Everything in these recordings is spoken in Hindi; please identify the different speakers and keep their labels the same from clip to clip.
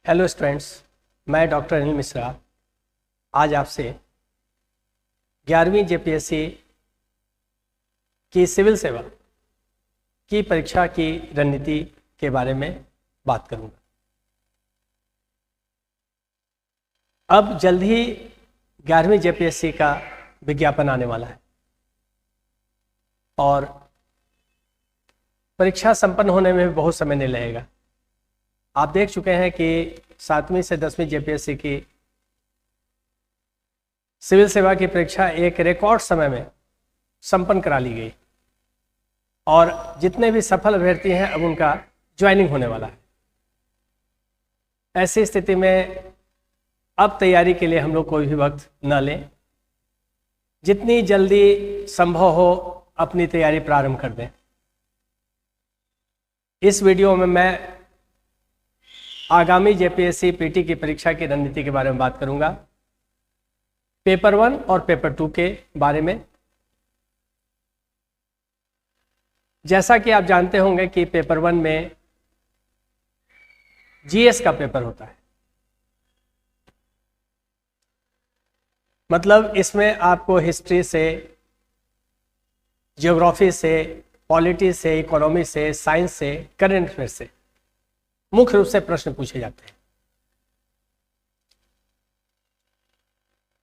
Speaker 1: हेलो स्टूडेंट्स, मैं डॉक्टर अनिल मिश्रा आज आपसे 11वीं जेपीएससी की सिविल सेवा की परीक्षा की रणनीति के बारे में बात करूंगा। अब जल्द ही 11वीं जेपीएससी का विज्ञापन आने वाला है और परीक्षा संपन्न होने में भी बहुत समय नहीं लगेगा। आप देख चुके हैं कि 7वीं से 10वीं जेपीएससी की सिविल सेवा की परीक्षा एक रिकॉर्ड समय में संपन्न करा ली गई और जितने भी सफल अभ्यर्थी हैं अब उनका ज्वाइनिंग होने वाला है। ऐसी स्थिति में अब तैयारी के लिए हम लोग कोई भी वक्त न लें, जितनी जल्दी संभव हो अपनी तैयारी प्रारंभ कर दें। इस वीडियो में मैं आगामी जेपीएससी पीटी की परीक्षा की रणनीति के बारे में बात करूंगा, पेपर 1 और पेपर 2 के बारे में। जैसा कि आप जानते होंगे कि पेपर 1 में जीएस का पेपर होता है, मतलब इसमें आपको हिस्ट्री से, ज्योग्राफी से, पॉलिटी से, इकोनॉमी से, साइंस से, करंट अफेयर से मुख्य रूप से प्रश्न पूछे जाते हैं।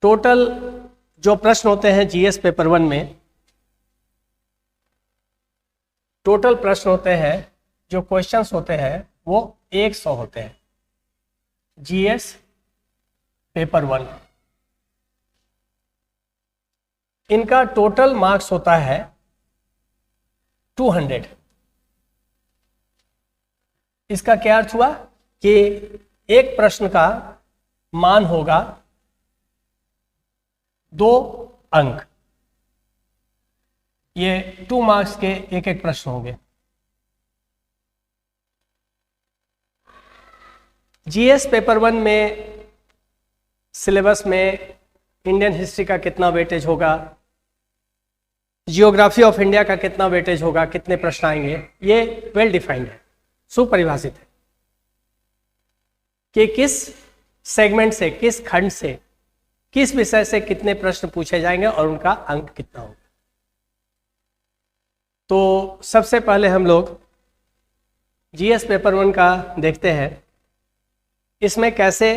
Speaker 1: टोटल जो प्रश्न होते हैं जीएस पेपर 1 में, टोटल प्रश्न होते हैं, जो क्वेश्चंस होते हैं वो 100 होते हैं। जीएस पेपर 1 इनका टोटल मार्क्स होता है 200। इसका क्या अर्थ हुआ कि एक प्रश्न का मान होगा 2 अंक। ये 2 मार्क्स के एक एक प्रश्न होंगे। जीएस पेपर 1 में सिलेबस में इंडियन हिस्ट्री का कितना वेटेज होगा, जियोग्राफी ऑफ इंडिया का कितना वेटेज होगा, कितने प्रश्न आएंगे, ये वेल डिफाइंड है, सुपरिभाषित है कि किस सेगमेंट से, किस खंड से, किस विषय से कितने प्रश्न पूछे जाएंगे और उनका अंक कितना होगा। तो सबसे पहले हम लोग जीएस पेपर 1 का देखते हैं, इसमें कैसे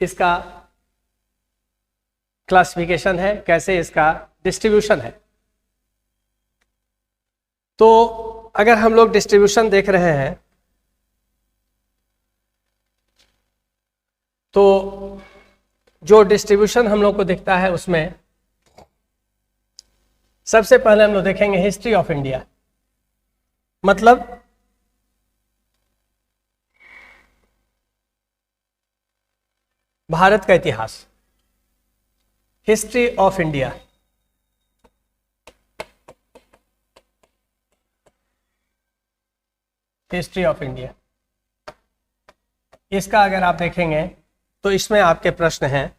Speaker 1: इसका क्लासिफिकेशन है, कैसे इसका डिस्ट्रीब्यूशन है। तो अगर हम लोग डिस्ट्रीब्यूशन देख रहे हैं तो जो डिस्ट्रीब्यूशन हम लोग को दिखता है उसमें सबसे पहले हम लोग देखेंगे हिस्ट्री ऑफ इंडिया, मतलब भारत का इतिहास। History of India history of India इसका अगर आप देखेंगे तो इसमें आपके प्रश्न हैं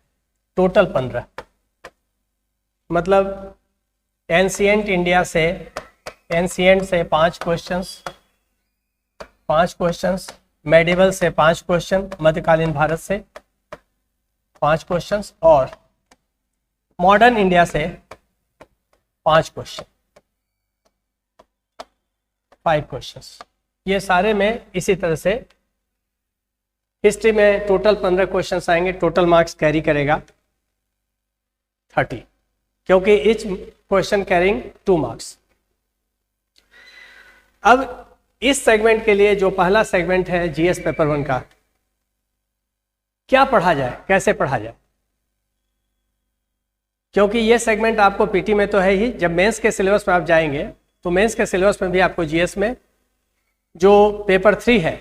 Speaker 1: टोटल 15, मतलब एंशिएंट इंडिया से, एंशिएंट से 5 क्वेश्चंस, मेडिवल से 5 क्वेश्चन, मध्यकालीन भारत से 5 क्वेश्चंस और मॉडर्न इंडिया से 5 क्वेश्चन, 5 क्वेश्चंस। ये सारे में इसी तरह से हिस्ट्री में टोटल 15 क्वेश्चंस आएंगे, टोटल मार्क्स कैरी करेगा 30, क्योंकि ईच क्वेश्चन कैरिंग 2 मार्क्स। अब इस सेगमेंट के लिए जो पहला सेगमेंट है जीएस पेपर 1 का, क्या पढ़ा जाए, कैसे पढ़ा जाए, क्योंकि ये सेगमेंट आपको पीटी में तो है ही, जब मेंस के सिलेबस पर आप जाएंगे तो मेंस के सिलेबस में भी आपको जीएस में जो पेपर 3 है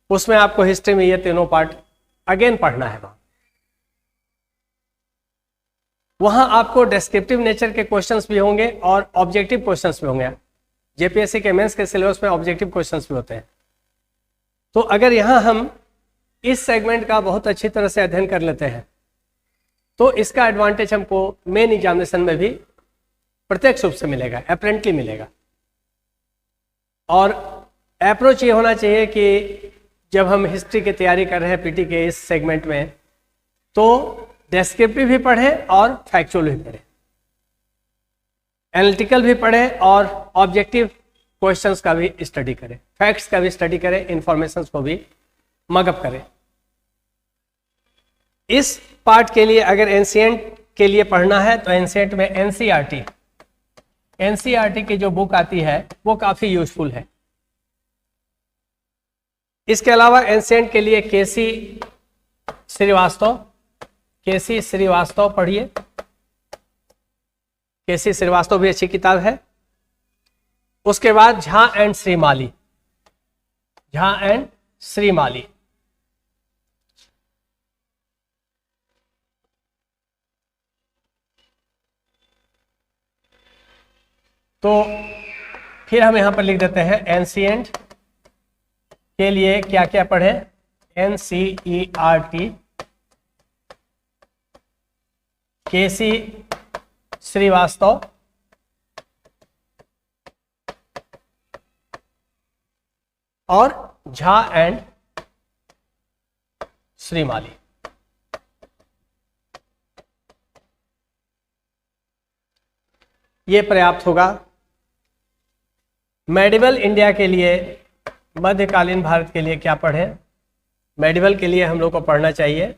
Speaker 1: उसमें आपको हिस्ट्री में ये तीनों पार्ट अगेन पढ़ना है। वहां आपको डिस्क्रिप्टिव नेचर के क्वेश्चंस भी होंगे और ऑब्जेक्टिव क्वेश्चंस भी होंगे। जेपीएससी के मेंस के सिलेबस में ऑब्जेक्टिव क्वेश्चंस भी होते हैं। तो अगर यहां हम इस सेगमेंट का बहुत अच्छी तरह से अध्ययन कर लेते हैं तो इसका एडवांटेज हमको मेन एग्जामिनेशन में भी प्रत्यक्ष रूप से मिलेगा, अपरेंटली मिलेगा। और अप्रोच ये होना चाहिए कि जब हम हिस्ट्री की तैयारी कर रहे हैं पीटी के इस सेगमेंट में, तो डेस्क्रिप्टिव भी पढ़े और फैक्चुअल भी पढ़े, एनालिटिकल भी पढ़े और ऑब्जेक्टिव क्वेश्चंस का भी स्टडी करें, फैक्ट्स का भी स्टडी करें, इंफॉर्मेशन को भी मगअप करें। इस पार्ट के लिए अगर एंशिएंट के लिए पढ़ना है तो एंशिएंट में एनसीईआरटी की जो बुक आती है वो काफी यूजफुल है। इसके अलावा एंशिएंट के लिए केसी श्रीवास्तव पढ़िए, केसी श्रीवास्तव भी अच्छी किताब है। उसके बाद झा एंड श्रीमाली, तो फिर हम यहां पर लिख देते हैं एंशिएंट के लिए क्या क्या पढ़े, एनसीईआरटी, केसी श्रीवास्तव, और झा एंड श्रीमाली। ये पर्याप्त होगा। मेडिवल इंडिया के लिए, मध्यकालीन भारत के लिए क्या पढ़ें? मेडिवल के लिए हम लोग को पढ़ना चाहिए,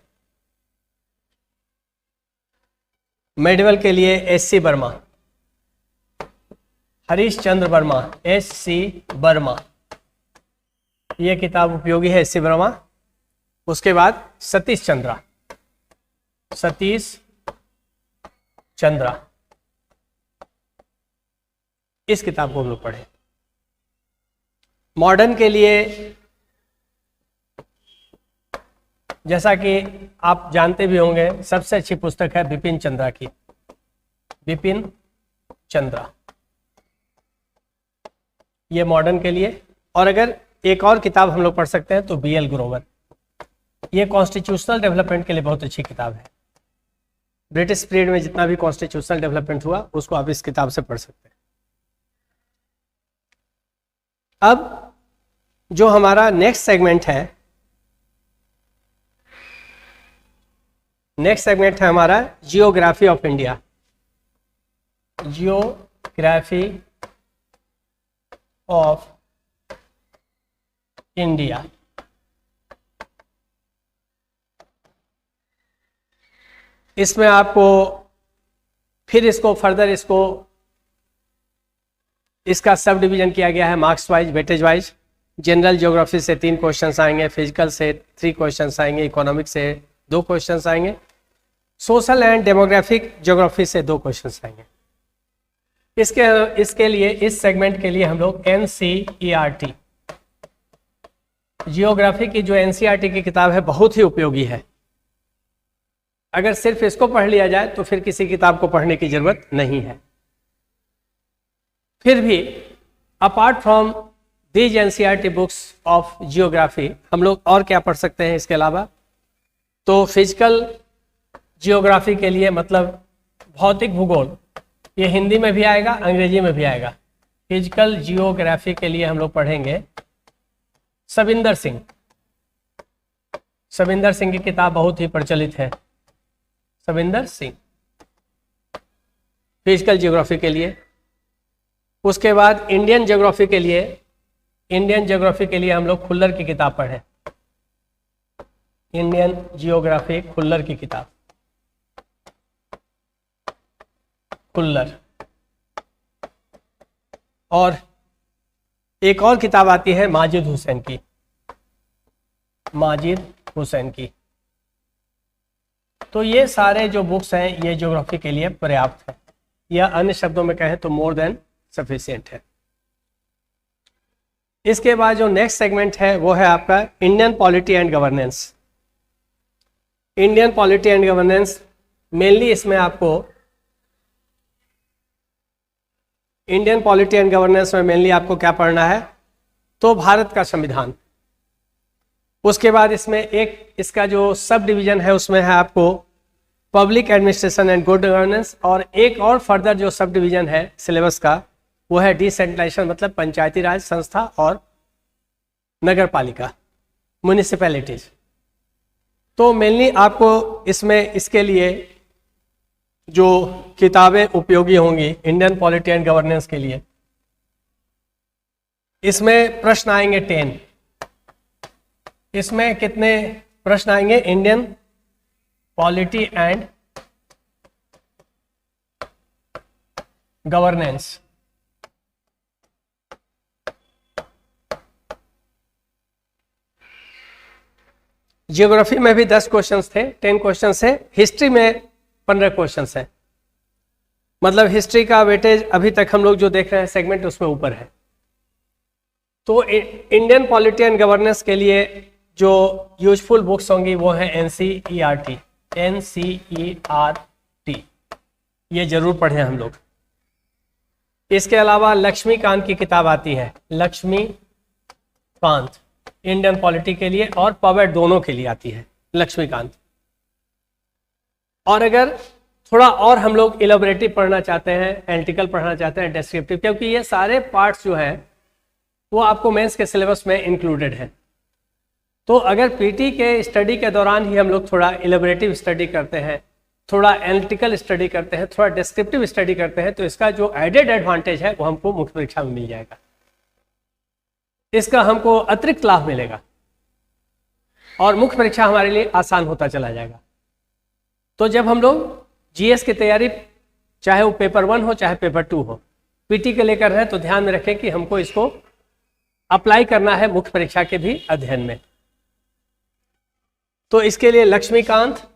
Speaker 1: मेडिवल के लिए एससी वर्मा, हरीश चंद्र वर्मा, एससी वर्मा, ये किताब उपयोगी है, एससी वर्मा। उसके बाद सतीश चंद्रा, इस किताब को हम लोग पढ़ें। मॉडर्न के लिए जैसा कि आप जानते भी होंगे, सबसे अच्छी पुस्तक है बिपिन चंद्रा, ये मॉडर्न के लिए। और अगर एक और किताब हम लोग पढ़ सकते हैं तो बीएल ग्रोवर, ये कॉन्स्टिट्यूशनल डेवलपमेंट के लिए बहुत अच्छी किताब है। ब्रिटिश पीरियड में जितना भी कॉन्स्टिट्यूशनल डेवलपमेंट हुआ उसको आप इस किताब से पढ़ सकते हैं। अब जो हमारा नेक्स्ट सेगमेंट है हमारा geography of India, geography of India. इसमें आपको फिर इसको फर्दर इसका सब डिवीजन किया गया है marks wise, weightage wise. General geography से 3 क्वेश्चंस आएंगे, फिजिकल से 3 क्वेश्चंस आएंगे, इकोनॉमिक से 2 क्वेश्चंस आएंगे, सोशल एंड डेमोग्राफिक ज्योग्राफी से 2 क्वेश्चंस आएंगे। इसके लिए, इस सेगमेंट के लिए हम लोग एनसीईआरटी, जियोग्राफी की जो एनसीईआरटी की किताब है बहुत ही उपयोगी है। अगर सिर्फ इसको पढ़ लिया जाए तो फिर किसी किताब को पढ़ने की जरूरत नहीं है। फिर भी apart from these NCERT books of geography हम लोग और क्या पढ़ सकते हैं इसके अलावा? तो फिजिकल जियोग्राफी के लिए, मतलब भौतिक भूगोल, ये हिंदी में भी आएगा, अंग्रेजी में भी आएगा। फिजिकल जियोग्राफी के लिए हम लोग पढ़ेंगे सविंदर सिंह की किताब बहुत ही प्रचलित है, सविंदर सिंह, फिजिकल जियोग्राफी के लिए। उसके बाद इंडियन ज्योग्राफी के लिए हम लोग खुल्लर की किताब पढ़ें, इंडियन जियोग्राफी खुल्लर की किताब, खुल्लर। और एक और किताब आती है माजिद हुसैन की। तो ये सारे जो बुक्स हैं ये ज्योग्राफी के लिए पर्याप्त है, या अन्य शब्दों में कहें तो मोर देन सफिशिएंट है। इसके बाद जो नेक्स्ट सेगमेंट है वो है आपका Indian polity and governance. Indian polity and governance mainly इसमें आपको क्या पढ़ना है? तो भारत का संविधान। उसके बाद इसमें एक इसका जो सब डिवीजन है उसमें है आपको public administration and good governance, और एक और फर्दर जो सब डिवीजन है सिलेबस का वो है डिसेंट्रलाइजेशन, मतलब पंचायती राज संस्था और नगर पालिका। म्युनिसिपैलिटीज। तो मेनली आपको इसमें इसके लिए जो किताबें उपयोगी होंगी इंडियन पॉलिटी एंड गवर्नेंस के लिए, इसमें प्रश्न आएंगे 10। इसमें कितने प्रश्न आएंगे? Indian polity and governance, geography में भी 10 क्वेश्चंस थे, 10 क्वेश्चंस है। हिस्ट्री में 15 क्वेश्चंस है। मतलब हिस्ट्री का वेटेज अभी तक हम लोग जो देख रहे हैं सेगमेंट उसमें ऊपर है। तो इंडियन पॉलिटी एंड गवर्नेंस के लिए जो यूजफुल बुक्स होंगी वो है NCERT, NCERT, ये जरूर पढ़ें हम लोग। इसके अलावा लक्ष्मीकांत की किताब आती है, लक्ष्मीकांत, इंडियन पॉलिटी के लिए और पवेट दोनों के लिए आती है लक्ष्मीकांत। और अगर थोड़ा और हम लोग इलेबोरेटिव पढ़ना चाहते हैं, एनालिटिकल पढ़ना चाहते हैं, डिस्क्रिप्टिव, क्योंकि ये सारे पार्ट्स जो हैं वो आपको मेंस के सिलेबस में इंक्लूडेड है। तो अगर पीटी के स्टडी के दौरान ही हम लोग थोड़ा इलेबोरेटिव स्टडी करते हैं, थोड़ा एनालिटिकल स्टडी करते हैं, थोड़ा डिस्क्रिप्टिव स्टडी करते हैं, तो इसका जो एडेड एडवांटेज है वो हमको मुख्य परीक्षा में मिल जाएगा। इसका हमको अतिरिक्त लाभ मिलेगा और मुख्य परीक्षा हमारे लिए आसान होता चला जाएगा। तो जब हम लोग जीएस की तैयारी, चाहे वो पेपर 1 हो चाहे पेपर 2 हो, पीटी के लेकर है, तो ध्यान में रखें कि हमको इसको अप्लाई करना है मुख्य परीक्षा के भी अध्ययन में। तो इसके लिए लक्ष्मीकांत,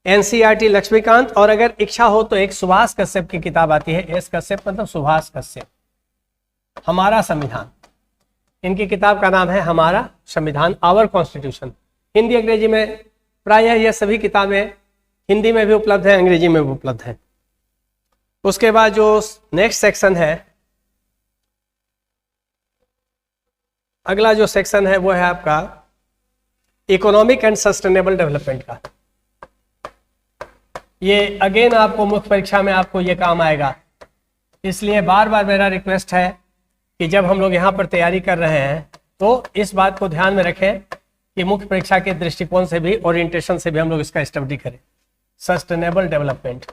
Speaker 1: NCERT लक्ष्मीकांत, और अगर इच्छा हो तो एक सुभाष कश्यप की किताब आती है, एस कश्यप मतलब सुभाष कश्यप, हमारा संविधान। इनकी किताब का नाम है हमारा संविधान, आवर कॉन्स्टिट्यूशन। हिंदी अंग्रेजी में प्रायः यह सभी किताबें हिंदी में भी उपलब्ध है, अंग्रेजी में भी उपलब्ध है। उसके बाद जो नेक्स्ट सेक्शन है, अगला जो सेक्शन है वो है आपका इकोनॉमिक एंड सस्टेनेबल डेवलपमेंट का। ये अगेन आपको मुख्य परीक्षा में आपको ये काम आएगा, इसलिए बार बार मेरा रिक्वेस्ट है कि जब हम लोग यहाँ पर तैयारी कर रहे हैं तो इस बात को ध्यान में रखें कि मुख्य परीक्षा के दृष्टिकोण से भी, ओरिएंटेशन से भी हम लोग इसका स्टडी करें। सस्टेनेबल डेवलपमेंट,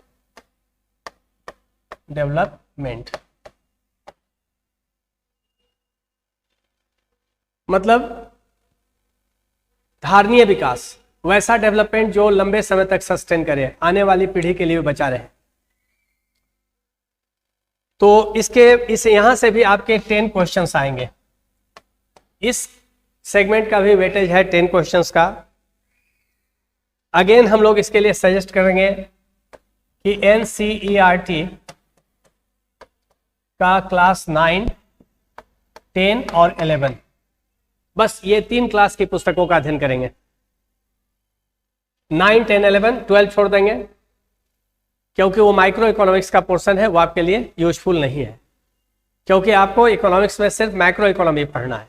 Speaker 1: मतलब धारणीय विकास, वैसा डेवलपमेंट जो लंबे समय तक सस्टेन करे, आने वाली पीढ़ी के लिए बचा रहे। तो इस यहां से भी आपके 10 क्वेश्चंस आएंगे। इस सेगमेंट का भी वेटेज है 10 क्वेश्चंस का। अगेन हम लोग इसके लिए सजेस्ट करेंगे कि NCERT का क्लास 9, 10 और 11, बस ये 3 क्लास की पुस्तकों का अध्ययन करेंगे। 9, 10, 11, 12 छोड़ देंगे क्योंकि वो माइक्रो इकोनॉमिक्स का पोर्शन है, वो आपके लिए यूजफुल नहीं है, क्योंकि आपको इकोनॉमिक्स में सिर्फ मैक्रो इकोनॉमी पढ़ना है।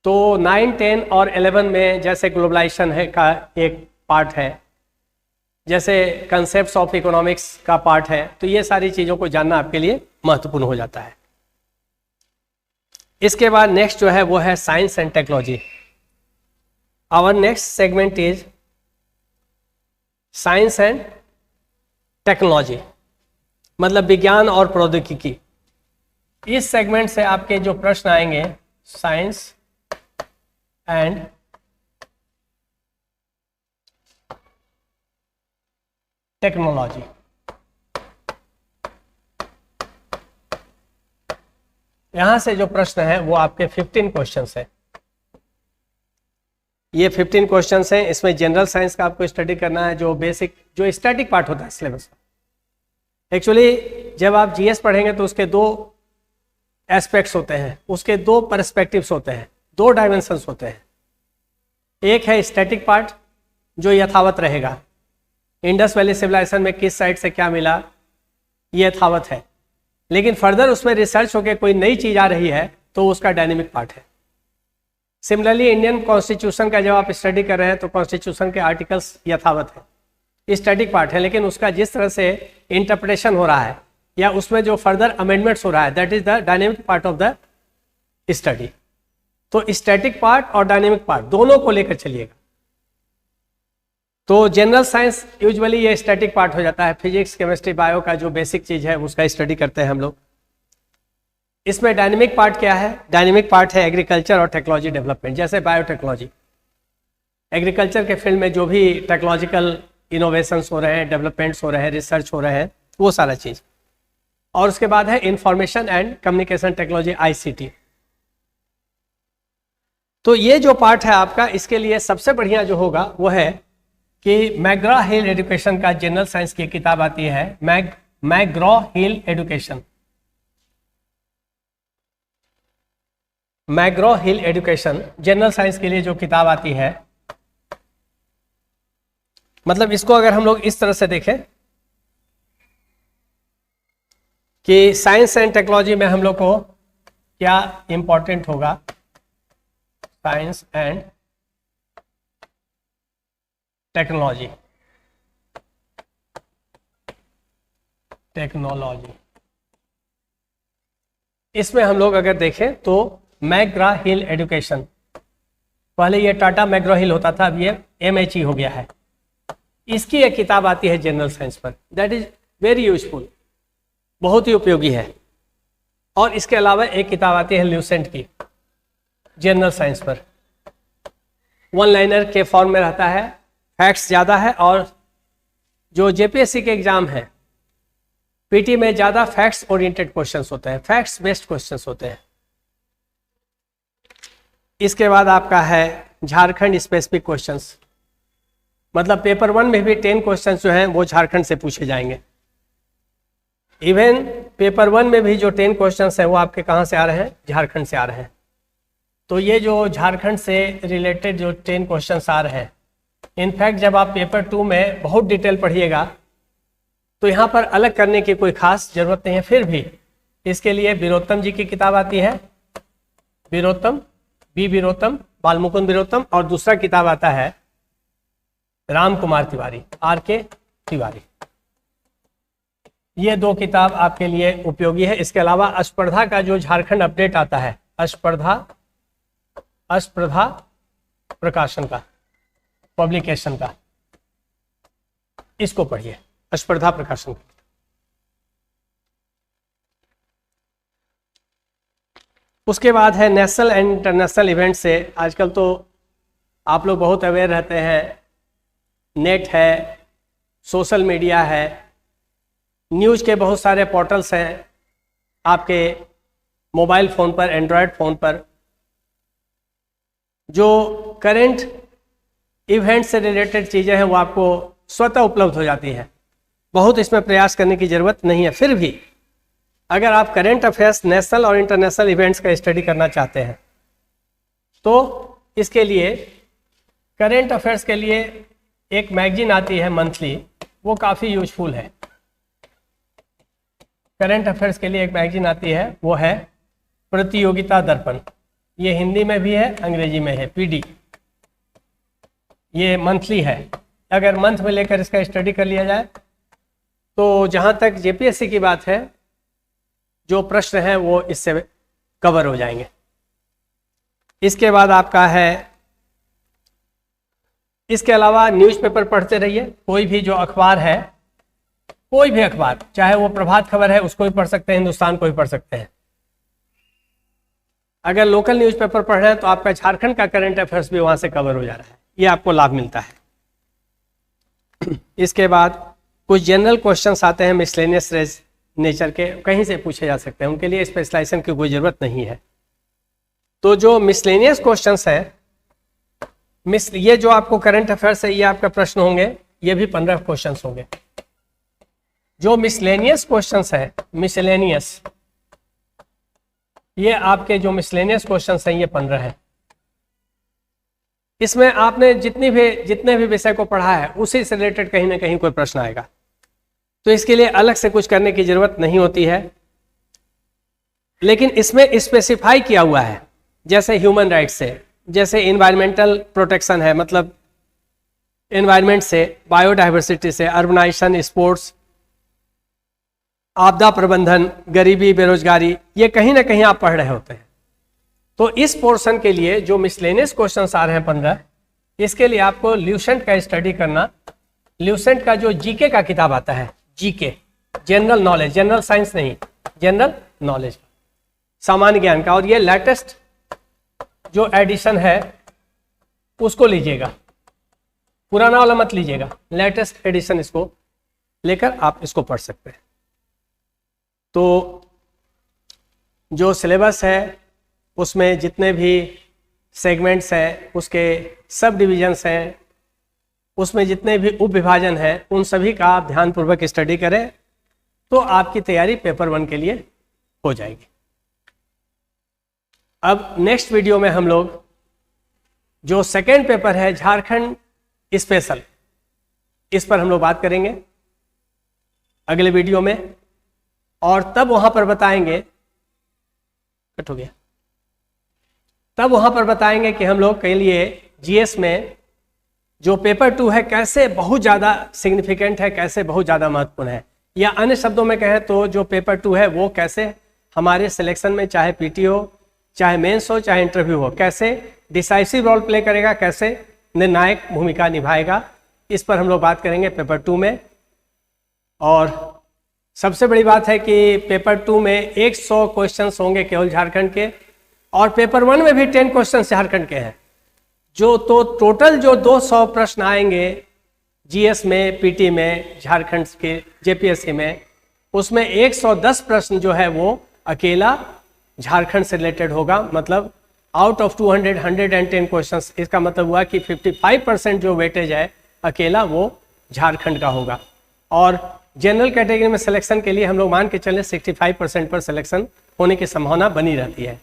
Speaker 1: तो 9, 10 और 11 में जैसे ग्लोबलाइजेशन है का एक पार्ट है, जैसे कंसेप्ट्स ऑफ इकोनॉमिक्स का पार्ट है, तो ये सारी चीज़ों को जानना आपके लिए महत्वपूर्ण हो जाता है। इसके बाद नेक्स्ट जो है वो है science and technology. Our next segment is science and technology, मतलब विज्ञान और प्रौद्योगिकी। इस सेगमेंट से आपके जो प्रश्न आएंगे, साइंस एंड टेक्नोलॉजी। यहां से जो प्रश्न है वो आपके 15 क्वेश्चंस है। ये 15 क्वेश्चंस हैं। इसमें जनरल साइंस का आपको स्टडी करना है, जो बेसिक, जो स्टैटिक पार्ट होता है सिलेबस का। एक्चुअली जब आप जीएस पढ़ेंगे तो उसके 2 एस्पेक्ट्स होते हैं, उसके 2 पर्सपेक्टिव्स होते हैं, 2 डायमेंशंस होते हैं। एक है स्टैटिक पार्ट जो यथावत रहेगा, इंडस वैली सिविलाइजेशन में किस साइड से क्या मिला ये यथावत है, लेकिन फर्दर उसमें रिसर्च होकर कोई नई चीज़ आ रही है तो उसका डायनेमिक पार्ट है। सिमिलरली इंडियन कॉन्स्टिट्यूशन का जब आप स्टडी कर रहे हैं तो कॉन्स्टिट्यूशन के आर्टिकल्स यथावत है, स्टैटिक पार्ट है, लेकिन उसका जिस तरह से इंटरप्रिटेशन हो रहा है या उसमें जो फर्दर अमेंडमेंट्स हो रहा है, that is the dynamic part of the study. तो स्टैटिक पार्ट और डायनेमिक पार्ट दोनों को लेकर चलिएगा। तो जनरल साइंस यूजुअली ये स्टैटिक पार्ट हो जाता है, फिजिक्स केमिस्ट्री बायो का जो बेसिक चीज है उसका स्टडी करते हैं हम लोग। इसमें डायनेमिक पार्ट क्या है? डायनेमिक पार्ट है एग्रीकल्चर और टेक्नोलॉजी डेवलपमेंट, जैसे बायोटेक्नोलॉजी, एग्रीकल्चर के फील्ड में जो भी टेक्नोलॉजिकल इनोवेशंस हो रहे हैं, डेवलपमेंट्स हो रहे हैं, रिसर्च हो रहे हैं, वो सारा चीज। और उसके बाद है information and communication technology, ICT। तो ये जो पार्ट है आपका, इसके लिए सबसे बढ़िया जो होगा वो है कि मैग्रा हिल एजुकेशन का जनरल साइंस की किताब आती है, मैग्रा हिल एजुकेशन, मैग्रा हिल एजुकेशन जनरल साइंस के लिए जो किताब आती है, मतलब इसको अगर हम लोग इस तरह से देखें कि साइंस एंड टेक्नोलॉजी में हम लोग को क्या इंपॉर्टेंट होगा, साइंस एंड टेक्नोलॉजी, इसमें हम लोग अगर देखें तो मैग्रा हिल एजुकेशन, पहले ये टाटा मैग्रा हिल होता था, अब ये MHE हो गया है। इसकी एक किताब आती है जनरल साइंस पर, दैट इज वेरी यूजफुल, बहुत ही उपयोगी है। और इसके अलावा एक किताब आती है ल्यूसेंट की, जनरल साइंस पर, वन लाइनर के फॉर्म में रहता है, फैक्ट्स ज़्यादा है, और जो JPSC के एग्जाम है PT में ज़्यादा फैक्ट्स ओरिएंटेड क्वेश्चंस होते हैं, फैक्ट्स बेस्ड क्वेश्चंस होते हैं। इसके बाद आपका है झारखंड स्पेसिफिक क्वेश्चंस, मतलब पेपर 1 में भी 10 क्वेश्चंस जो हैं वो झारखंड से पूछे जाएंगे। इवन पेपर 1 में भी जो 10 क्वेश्चंस हैं वो आपके कहाँ से आ रहे हैं? झारखंड से आ रहे हैं। तो ये जो झारखंड से रिलेटेड जो 10 क्वेश्चंस आ रहे हैं, इनफैक्ट जब आप पेपर 2 में बहुत डिटेल पढ़िएगा तो यहाँ पर अलग करने की कोई खास जरूरत नहीं है। फिर भी इसके लिए वीरोत्तम जी की किताब आती है, वीरोत्तम, बालमुकुंद वीरोत्तम, और दूसरा किताब आता है राम कुमार तिवारी, RK तिवारी। ये 2 किताब आपके लिए उपयोगी है। इसके अलावा स्पर्धा का जो झारखंड अपडेट आता है, स्पर्धा प्रकाशन का, पब्लिकेशन का, इसको पढ़िए, स्पर्धा प्रकाशन का। उसके बाद है नेशनल एंड इंटरनेशनल इवेंट से। आजकल तो आप लोग बहुत अवेयर रहते हैं, नेट है, सोशल मीडिया है, न्यूज़ के बहुत सारे पोर्टल्स हैं आपके मोबाइल फ़ोन पर, एंड्रॉयड फ़ोन पर, जो करंट इवेंट से रिलेटेड चीज़ें हैं वो आपको स्वतः उपलब्ध हो जाती है, बहुत इसमें प्रयास करने की ज़रूरत नहीं है। फिर भी अगर आप करंट अफेयर्स, नेशनल और इंटरनेशनल इवेंट्स का स्टडी करना चाहते हैं तो इसके लिए, करंट अफेयर्स के लिए एक मैगजीन आती है मंथली, वो काफ़ी यूजफुल है। करंट अफेयर्स के लिए एक मैगजीन आती है, वो है प्रतियोगिता दर्पण। ये हिंदी में भी है, अंग्रेजी में है, PD। ये मंथली है। अगर मंथ में लेकर इसका स्टडी कर लिया जाए तो जहाँ तक JPSC की बात है, जो प्रश्न हैं वो इससे कवर हो जाएंगे। इसके बाद आपका है, इसके अलावा न्यूज़पेपर पढ़ते रहिए। कोई भी जो अखबार है, कोई भी अखबार, चाहे वो प्रभात खबर है उसको भी पढ़ सकते हैं, हिंदुस्तान को भी पढ़ सकते हैं। अगर लोकल न्यूज़पेपर पढ़ रहे हैं तो आपका झारखंड का करंट अफेयर्स भी वहाँ से कवर हो जा रहा है, ये आपको लाभ मिलता है। इसके बाद कुछ जनरल क्वेश्चंस आते हैं मिसलेनियस नेचर के, कहीं से पूछे जा सकते हैं, उनके लिए स्पेशलाइजेशन की कोई ज़रूरत नहीं है। तो जो मिसलेनियस क्वेश्चंस हैं, ये जो आपको करंट अफेयर्स है, ये आपका प्रश्न होंगे, ये भी 15 क्वेश्चंस होंगे। जो मिसलेनियस क्वेश्चंस है, मिसलेनियस, ये आपके जो मिसलेनियस क्वेश्चंस हैं ये 15 हैं। इसमें आपने जितने भी विषय को पढ़ा है उसी से रिलेटेड कहीं ना कहीं कोई प्रश्न आएगा, तो इसके लिए अलग से कुछ करने की जरूरत नहीं होती है। लेकिन इसमें स्पेसिफाई किया हुआ है, जैसे ह्यूमन राइट्स से, जैसे इन्वायरमेंटल प्रोटेक्शन है, मतलब इन्वायरमेंट से, बायोडाइवर्सिटी से, अर्बनाइजेशन, स्पोर्ट्स, आपदा प्रबंधन, गरीबी, बेरोजगारी, ये कहीं ना कहीं आप पढ़ रहे होते हैं। तो इस पोर्शन के लिए जो मिसलेनियस क्वेश्चंस आ रहे हैं 15, इसके लिए आपको ल्यूसेंट का स्टडी करना। ल्यूसेंट का जो जीके का किताब आता है, GK general knowledge, general science नहीं, जनरल नॉलेज, सामान्य ज्ञान का, और ये लेटेस्ट जो एडिशन है उसको लीजिएगा, पुराना वाला मत लीजिएगा, लेटेस्ट एडिशन इसको लेकर आप इसको पढ़ सकते हैं। तो जो सिलेबस है उसमें जितने भी सेगमेंट्स हैं, उसके सब डिविजन्स हैं, उसमें जितने भी उप विभाजन हैं, उन सभी का आप ध्यानपूर्वक स्टडी करें तो आपकी तैयारी पेपर 1 के लिए हो जाएगी। अब नेक्स्ट वीडियो में हम लोग जो सेकेंड पेपर है झारखंड स्पेशल, इस पर हम लोग बात करेंगे अगले वीडियो में, और तब वहां पर बताएंगे, कट हो गया, तब वहां पर बताएंगे कि हम लोग के लिए जीएस में जो पेपर 2 है कैसे बहुत ज़्यादा सिग्निफिकेंट है, कैसे बहुत ज़्यादा महत्वपूर्ण है, या अन्य शब्दों में कहें तो जो पेपर 2 है वो कैसे हमारे सिलेक्शन में, चाहे पीटी हो, चाहे मेंस हो, चाहे इंटरव्यू हो, कैसे डिसाइसिव रोल प्ले करेगा, कैसे निर्णायक भूमिका निभाएगा, इस पर हम लोग बात करेंगे पेपर 2 में। और सबसे बड़ी बात है कि पेपर 2 में 100 क्वेश्चंस होंगे केवल झारखंड के, और पेपर 1 में भी 10 क्वेश्चंस झारखंड के हैं, जो तो टोटल जो 200 प्रश्न आएंगे जीएस में, पीटी में, झारखंड के जेपीएससी में, उसमें 110 प्रश्न जो है वो अकेला झारखंड से रिलेटेड होगा। मतलब आउट ऑफ 200 110 क्वेश्चंस, इसका मतलब हुआ कि 55% जो वेटेज है अकेला वो झारखंड का होगा। और जनरल कैटेगरी में सिलेक्शन के लिए हम लोग मान के चलें 65% पर सिलेक्शन होने की संभावना बनी रहती है।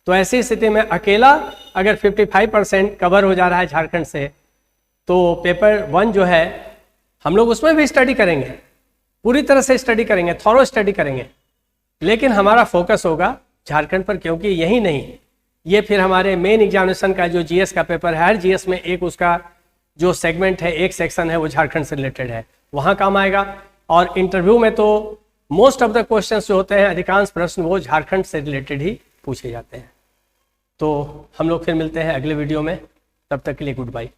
Speaker 1: तो ऐसी स्थिति में अकेला अगर 55% कवर हो जा रहा है झारखंड से, तो पेपर 1 जो है हम लोग उसमें भी स्टडी करेंगे, पूरी तरह से स्टडी करेंगे, थॉरो स्टडी करेंगे, लेकिन हमारा फोकस होगा झारखंड पर, क्योंकि यही नहीं, ये फिर हमारे मेन एग्जामिनेशन का जो जीएस का पेपर है, हर जीएस में एक उसका जो सेगमेंट है, एक सेक्शन है वो झारखंड से रिलेटेड है, वहाँ काम आएगा। और इंटरव्यू में तो मोस्ट ऑफ द क्वेश्चंस जो होते हैं, अधिकांश प्रश्न वो झारखंड से रिलेटेड ही पूछे जाते हैं। तो हम लोग फिर मिलते हैं अगले वीडियो में, तब तक के लिए गुड बाय।